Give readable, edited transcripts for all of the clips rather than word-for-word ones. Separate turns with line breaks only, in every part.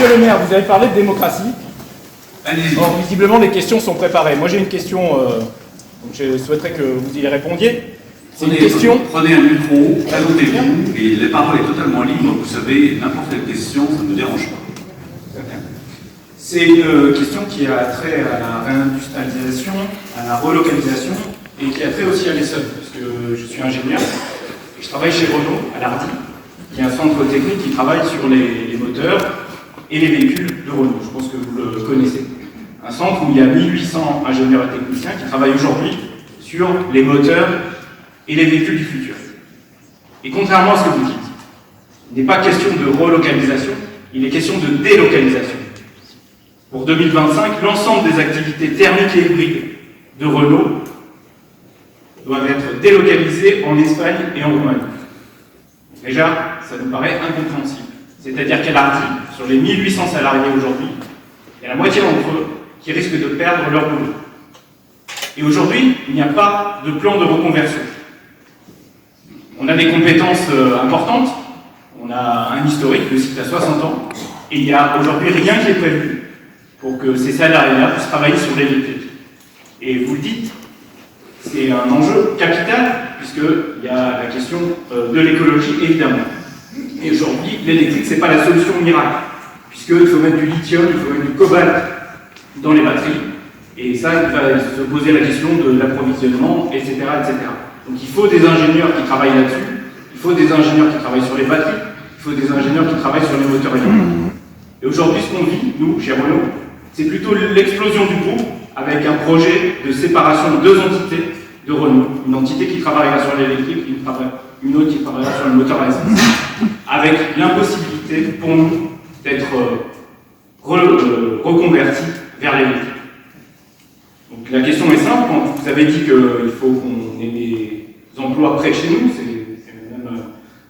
Monsieur le maire, vous avez parlé de démocratie.
Allez-y.
Or, visiblement, les questions sont préparées. Moi, j'ai une question, donc je souhaiterais que vous y répondiez. C'est une question.
Prenez un micro, présentez-vous, et la parole est totalement libre. Vous savez, n'importe quelle question, ça ne me dérange pas.
C'est une question qui a trait à la réindustrialisation, à la relocalisation, et qui a trait aussi à l'Essonne, parce que je suis ingénieur, et je travaille chez Renault, à l'Ardy, qui est un centre technique qui travaille sur les moteurs et les véhicules de Renault. Je pense que vous le connaissez. Un centre où il y a 1800 ingénieurs et techniciens qui travaillent aujourd'hui sur les moteurs et les véhicules du futur. Et contrairement à ce que vous dites, il n'est pas question de relocalisation, il est question de délocalisation. Pour 2025, l'ensemble des activités thermiques et hybrides de Renault doivent être délocalisées en Espagne et en Roumanie. Déjà, ça nous paraît incompréhensible. C'est-à-dire qu'à l'Ardy, sur les 1800 salariés aujourd'hui, il y a la moitié d'entre eux qui risquent de perdre leur boulot. Et aujourd'hui, il n'y a pas de plan de reconversion. On a des compétences importantes, on a un historique, le site a 60 ans, et il n'y a aujourd'hui rien qui est prévu pour que ces salariés-là puissent travailler sur l'électrique. Et vous le dites, c'est un enjeu capital, puisqu'il y a la question de l'écologie, évidemment. Et aujourd'hui, l'électrique, ce n'est pas la solution miracle, puisqu'il faut mettre du lithium, il faut mettre du cobalt dans les batteries, et ça, il va se poser la question de l'approvisionnement, etc., etc. Donc il faut des ingénieurs qui travaillent là-dessus, il faut des ingénieurs qui travaillent sur les batteries, il faut des ingénieurs qui travaillent sur les moteurs électriques. Et aujourd'hui, ce qu'on vit, nous, chez Renault, c'est plutôt l'explosion du groupe avec un projet de séparation de deux entités de Renault. Une entité qui travaillera sur l'électrique, une autre qui travaillera sur le moteur à essence. Avec l'impossibilité pour nous d'être reconvertis vers l'électrique. Donc la question est simple, quand vous avez dit qu'il faut qu'on ait des emplois près de chez nous, c'est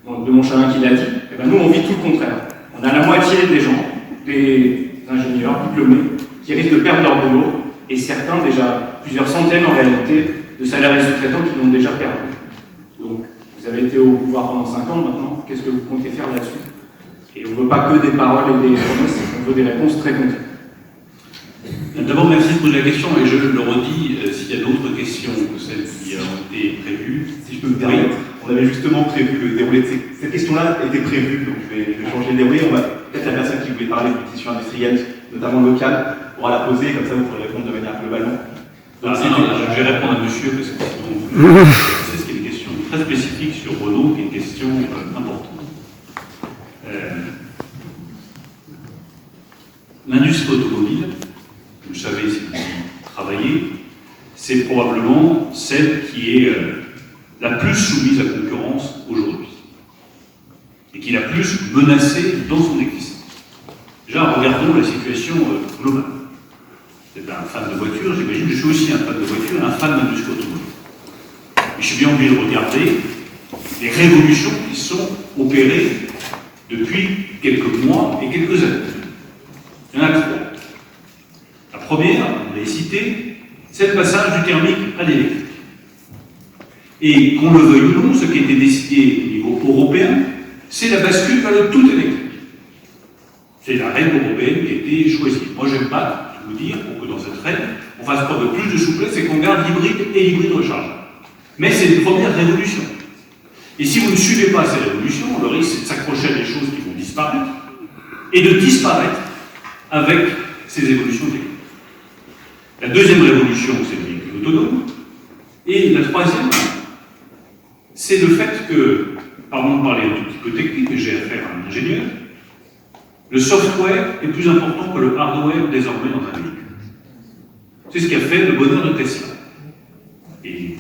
même de Montchalin qui l'a dit, et bien nous on vit tout le contraire. On a la moitié des gens, des ingénieurs diplômés, qui risquent de perdre leur boulot, et certains, déjà plusieurs centaines en réalité, de salariés sous-traitants qui l'ont déjà perdu. Donc vous avez été au pouvoir pendant 5 ans maintenant, qu'est-ce que vous comptez faire là-dessus? Et on ne veut pas que des paroles et des promesses, on veut des réponses très concrètes.
D'abord, merci de poser la question, et je le redis, s'il y a d'autres questions que celles qui ont été prévues.
Si je peux me permettre, on avait justement prévu le déroulé de cette question-là était prévue, donc je vais changer le déroulé. On va peut-être la personne qui voulait parler du tissu industriel, notamment local, pourra la poser, comme ça vous pourrez répondre de manière globalement.
Donc, je vais répondre à monsieur, parce que sinon, c'est ce qui est une question très spécifique sur Renault, qui est une question importante. L'industrie automobile, vous savez si vous y travaillez, c'est probablement celle qui est la plus soumise à concurrence aujourd'hui et qui est la plus menacée dans son existence. Déjà, regardons la situation globale. Vous êtes un fan de voiture, j'imagine, je suis aussi un fan de voiture et un fan d'industrie automobile. Mais je suis bien obligé de regarder les révolutions qui sont opérées depuis quelques mois et quelques années. Il y en a 3. La première, on l'a cité, c'est le passage du thermique à l'électrique. Et qu'on le veuille ou non, ce qui a été décidé au niveau européen, c'est la bascule vers le tout électrique. C'est la règle européenne qui a été choisie. Moi, je vais me battre, je vous dire, pour que dans cette règle, on fasse preuve de plus de souplesse et qu'on garde l'hybride et l'hybride rechargeable. Mais c'est une première révolution. Et si vous ne suivez pas ces révolutions, le risque, c'est de s'accrocher à des choses qui vont disparaître et de disparaître avec ces évolutions techniques. La deuxième révolution, c'est le véhicule autonome. Et la troisième, c'est le fait que, pardon de parler un tout petit peu technique, mais j'ai affaire à un ingénieur, le software est plus important que le hardware désormais dans un véhicule. C'est ce qui a fait le bonheur de Tesla. Et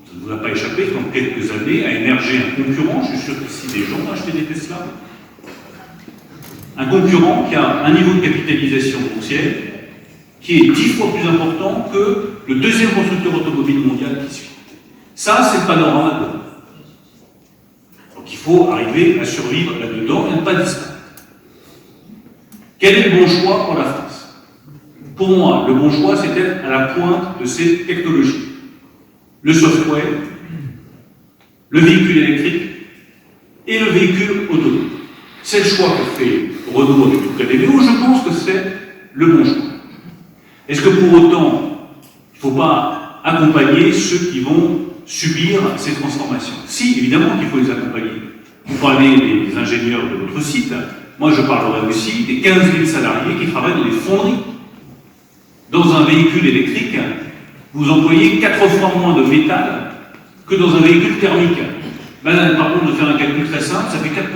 ça ne vous a pas échappé qu'en quelques années a émergé un concurrent, je suis sûr qu'ici des gens ont acheté des Tesla, un concurrent qui a un niveau de capitalisation boursière qui est 10 fois plus important que le deuxième constructeur automobile mondial qui suit. Ça, c'est le panorama de l'homme. Donc il faut arriver à survivre là-dedans et ne pas disparaître. Quel est le bon choix pour la France? Pour moi, le bon choix, c'est d'être à la pointe de ces technologies. Le software, le véhicule électrique et le véhicule autonome. C'est le choix que fait Renault avec le KDVO, je pense que c'est le bon choix. Est-ce que pour autant, il ne faut pas accompagner ceux qui vont subir ces transformations? Si, évidemment qu'il faut les accompagner. Vous parlez des ingénieurs de votre site, moi je parlerai aussi des 15 000 salariés qui travaillent dans les fonderies. Dans un véhicule électrique, vous employez 4 fois moins de métal que dans un véhicule thermique. Ben, par contre, de faire un calcul très simple, ça fait 4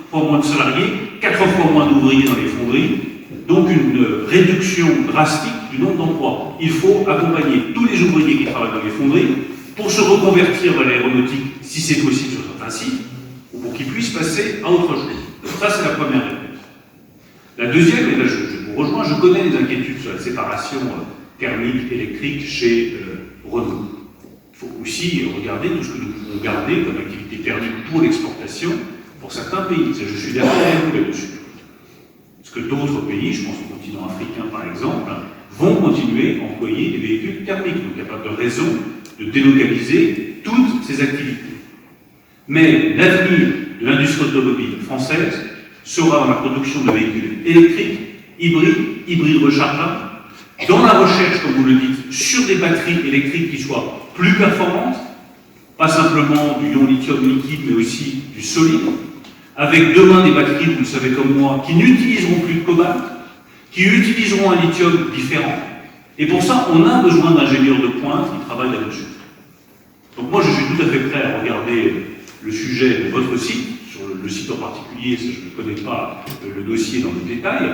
fois moins de salariés, 4 fois moins d'ouvriers dans les fonderies, donc une réduction drastique du nombre d'emplois. Il faut accompagner tous les ouvriers qui travaillent dans les fonderies pour se reconvertir vers l'aéronautique, si c'est possible sur certains sites, ou pour qu'ils puissent passer à autre chose. Donc ça, c'est la première réponse. La deuxième, et là je vous rejoins, je connais les inquiétudes sur la séparation thermique, électrique chez Renault. Il faut aussi regarder tout ce que nous pouvons garder comme activité thermique pour l'exportation pour certains pays. Ça, je suis d'accord avec vous là-dessus. Parce que d'autres pays, je pense au continent africain par exemple, vont continuer à employer des véhicules thermiques. Donc il n'y a pas de raison de délocaliser toutes ces activités. Mais l'avenir de l'industrie automobile française sera dans la production de véhicules électriques, hybrides rechargeables, dans la recherche, comme vous le dites, sur des batteries électriques qui soient plus performantes, pas simplement du ion lithium liquide, mais aussi du solide, avec demain des batteries, vous le savez comme moi, qui n'utiliseront plus de cobalt, qui utiliseront un lithium différent. Et pour ça, on a besoin d'ingénieurs de pointe qui travaillent là-dessus. Donc moi, je suis tout à fait prêt à regarder le sujet de votre site, sur le site en particulier, je ne connais pas le dossier dans le détail,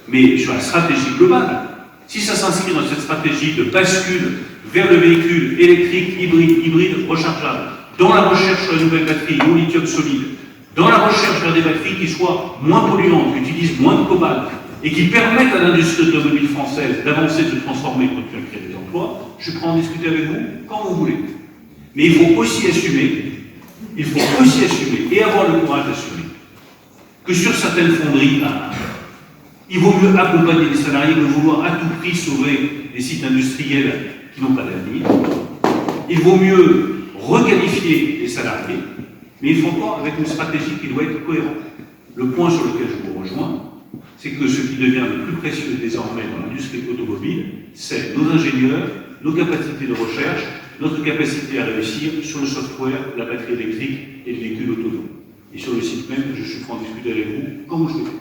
mais sur la stratégie globale. Si ça s'inscrit dans cette stratégie de bascule vers le véhicule électrique, hybride, rechargeable, dans la recherche sur les nouvelles batteries au lithium solide, dans la recherche vers des batteries qui soient moins polluantes, qui utilisent moins de cobalt, et qui permettent à l'industrie automobile française d'avancer, de se transformer, de continuer à créer des emplois, je suis prêt à en discuter avec vous quand vous voulez. Mais il faut aussi assumer, et avoir le courage d'assumer, que sur certaines fonderies, il vaut mieux accompagner les salariés que de vouloir à tout prix sauver les sites industriels qui n'ont pas d'avenir. Il vaut mieux requalifier les salariés, mais il faut encore avec une stratégie qui doit être cohérente. Le point sur lequel je vous rejoins, c'est que ce qui devient le plus précieux désormais dans l'industrie automobile, c'est nos ingénieurs, nos capacités de recherche, notre capacité à réussir sur le software, la batterie électrique et le véhicule autonome. Et sur le site même, je suis prêt à en discuter avec vous quand vous le souhaitez.